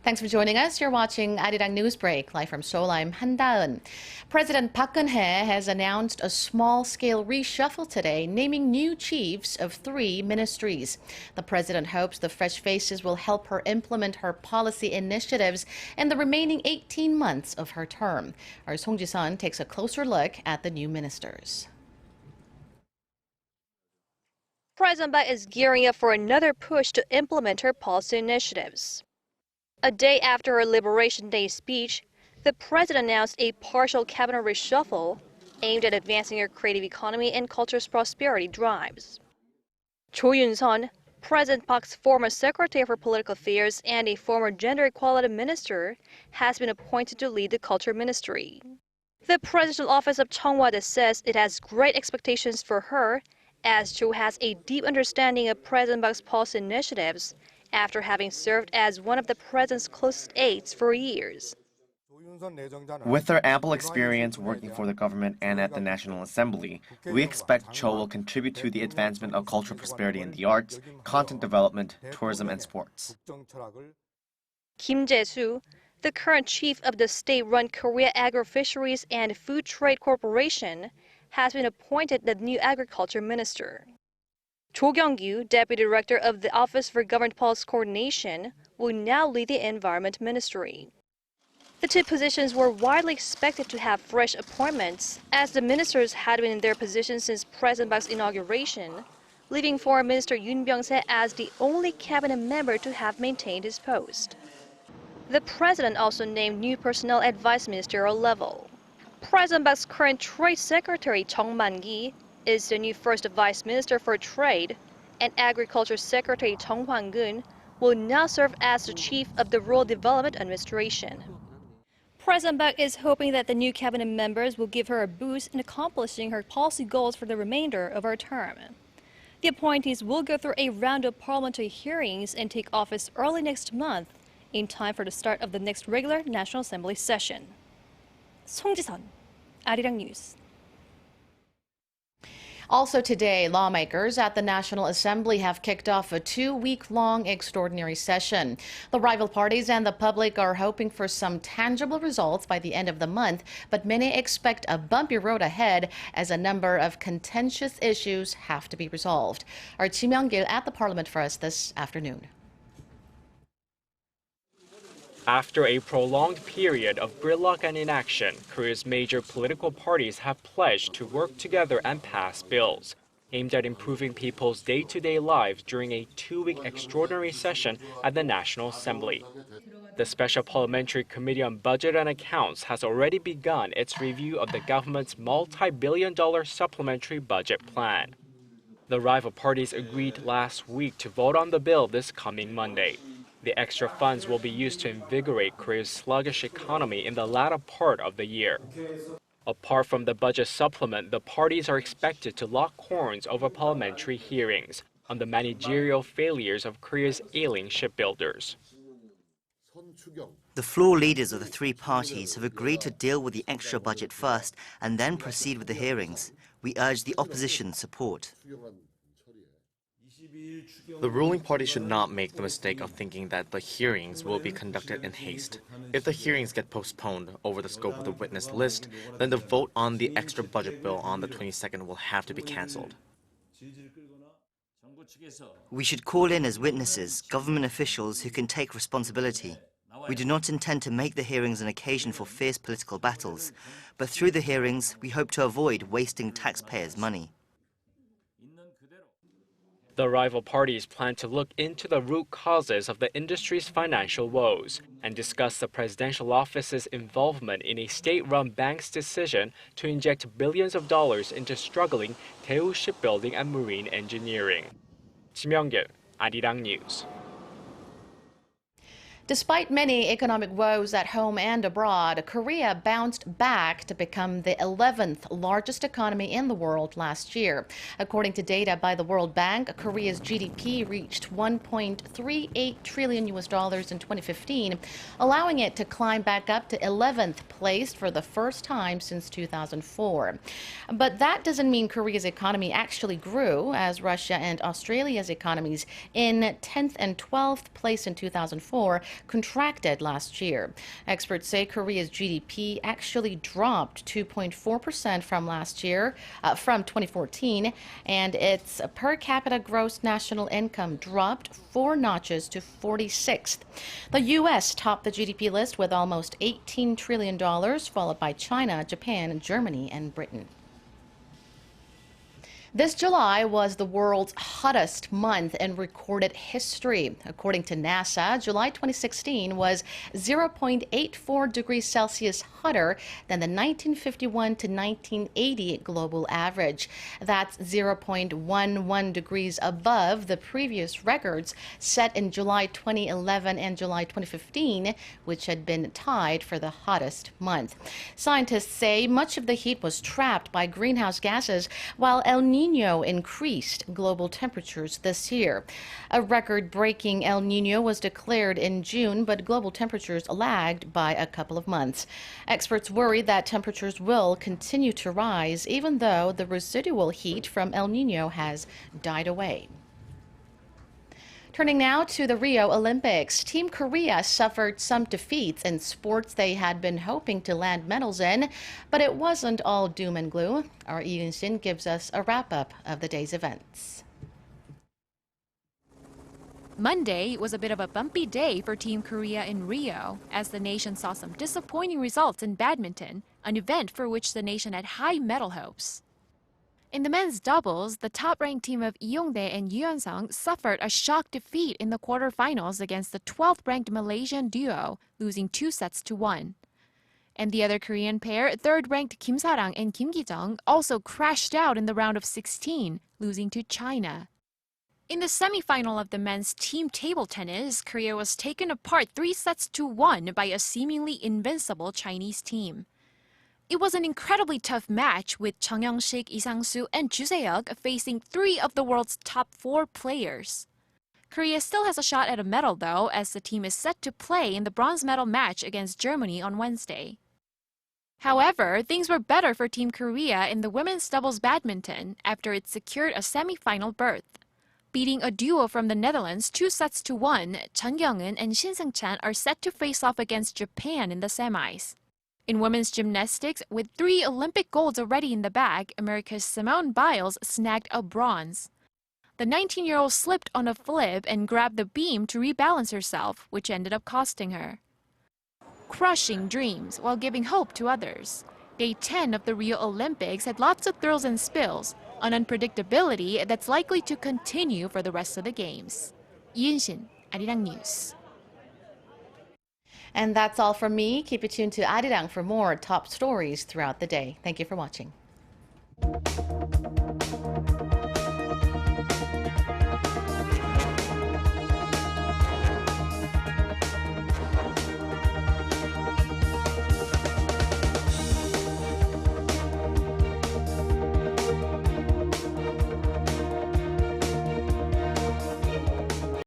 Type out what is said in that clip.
Thanks for joining us. You're watching Arirang Newsbreak, live from Seoul. I'm Han. President Park Geun-hye has announced a small-scale reshuffle today, naming new chiefs of 3 ministries. The president hopes the fresh faces will help her implement her policy initiatives in the remaining 18 months of her term. Our Song Ji-sun takes a closer look at the new ministers. President Park is gearing up for another push to implement her policy initiatives. A day after her Liberation Day speech, the president announced a partial cabinet reshuffle aimed at advancing her creative economy and culture's prosperity drives. Cho Yun-sun, President Park's former Secretary for Political Affairs and a former Gender Equality Minister, has been appointed to lead the Culture Ministry. The presidential office of Chung Hwa-tae says it has great expectations for her, as Cho has a deep understanding of President Park's policy initiatives after having served as one of the president's closest aides for years. With her ample experience working for the government and at the National Assembly, we expect Cho will contribute to the advancement of cultural prosperity in the arts, content development, tourism, and sports. Kim Jae-soo, the current chief of the state-run Korea Agro-Fisheries and Food Trade Corporation, has been appointed the new agriculture minister. Cho Kyung-gyu, deputy director of the Office for Government Policy Coordination, will now lead the Environment Ministry. The 2 positions were widely expected to have fresh appointments, as the ministers had been in their positions since President Park's inauguration, leaving Foreign Minister Yoon Byung-se as the only cabinet member to have maintained his post. The president also named new personnel at vice ministerial level. President Park's current Trade Secretary Chung Man-gi is the new first Vice Minister for Trade, and Agriculture Secretary Chung Hwang-gun will now serve as the Chief of the Rural Development Administration. President Park is hoping that the new cabinet members will give her a boost in accomplishing her policy goals for the remainder of her term. The appointees will go through a round of parliamentary hearings and take office early next month, in time for the start of the next regular National Assembly session. Song Ji-sun, Arirang News. Also today, lawmakers at the National Assembly have kicked off a 2-week-long extraordinary session. The rival parties and the public are hoping for some tangible results by the end of the month, but many expect a bumpy road ahead as a number of contentious issues have to be resolved. Our Chi Myung-gil at the Parliament for us this afternoon. After a prolonged period of gridlock and inaction, Korea's major political parties have pledged to work together and pass bills aimed at improving people's day-to-day lives during a 2-week extraordinary session at the National Assembly. The Special Parliamentary Committee on Budget and Accounts has already begun its review of the government's multi-billion-dollar supplementary budget plan. The rival parties agreed last week to vote on the bill this coming Monday. The extra funds will be used to invigorate Korea's sluggish economy in the latter part of the year. Apart from the budget supplement, the parties are expected to lock horns over parliamentary hearings on the managerial failures of Korea's ailing shipbuilders. The floor leaders of the 3 parties have agreed to deal with the extra budget first and then proceed with the hearings. We urge the opposition's support. The ruling party should not make the mistake of thinking that the hearings will be conducted in haste. If the hearings get postponed over the scope of the witness list, then the vote on the extra budget bill on the 22nd will have to be cancelled. We should call in as witnesses government officials who can take responsibility. We do not intend to make the hearings an occasion for fierce political battles, but through the hearings, we hope to avoid wasting taxpayers' money. The rival parties plan to look into the root causes of the industry's financial woes and discuss the presidential office's involvement in a state-run bank's decision to inject billions of dollars into struggling Daewoo Shipbuilding and Marine Engineering. Chi Myung-gil, Arirang News. Despite many economic woes at home and abroad, Korea bounced back to become the 11th largest economy in the world last year. According to data by the World Bank, Korea's GDP reached $1.38 trillion in 2015, allowing it to climb back up to 11th place for the first time since 2004. But that doesn't mean Korea's economy actually grew, as Russia and Australia's economies in 10th and 12th place in 2004 contracted last year. Experts say Korea's GDP actually dropped 2.4% from last year, from 2014, and its per capita gross national income dropped 4 notches to 46th. The U.S. topped the GDP list with almost $18 trillion, followed by China, Japan, Germany, and Britain. This July was the world's hottest month in recorded history. According to NASA, July 2016 was 0.84 degrees Celsius hotter than the 1951 to 1980 global average. That's 0.11 degrees above the previous records set in July 2011 and July 2015, which had been tied for the hottest month. Scientists say much of the heat was trapped by greenhouse gases, while El Niño increased global temperatures this year. A record-breaking El Niño was declared in June, but global temperatures lagged by a couple of months. Experts worry that temperatures will continue to rise, even though the residual heat from El Niño has died away. Turning now to the Rio Olympics, Team Korea suffered some defeats in sports they had been hoping to land medals in, but it wasn't all doom and gloom. Our Lee Eun-shin gives us a wrap-up of the day's events. Monday was a bit of a bumpy day for Team Korea in Rio, as the nation saw some disappointing results in badminton, an event for which the nation had high medal hopes. In the men's doubles, the top-ranked team of Lee Yong-dae and Yoo Yeon-sung suffered a shock defeat in the quarterfinals against the 12th-ranked Malaysian duo, losing 2-1. And the other Korean pair, third-ranked Kim Sa-rang and Kim Ki-jung, also crashed out in the round of 16, losing to China. In the semifinal of the men's team table tennis, Korea was taken apart 3-1 by a seemingly invincible Chinese team. It was an incredibly tough match, with Chung Young-sik, Lee Sang-soo, and Ju Se-hyuk facing 3 of the world's top 4 players. Korea still has a shot at a medal, though, as the team is set to play in the bronze medal match against Germany on Wednesday. However, things were better for Team Korea in the women's doubles badminton after it secured a semi-final berth. Beating a duo from the Netherlands 2-1, Chun Kyung-eun and Shin Seung-chan are set to face off against Japan in the semis. In women's gymnastics, with 3 Olympic golds already in the bag, America's Simone Biles snagged a bronze. The 19-year-old slipped on a flip and grabbed the beam to rebalance herself, which ended up costing her. Crushing dreams while giving hope to others. Day 10 of the Rio Olympics had lots of thrills and spills, an unpredictability that's likely to continue for the rest of the games. Lee Eun-shin, Arirang News. And that's all from me. Keep it tuned to Arirang for more top stories throughout the day. Thank you for watching.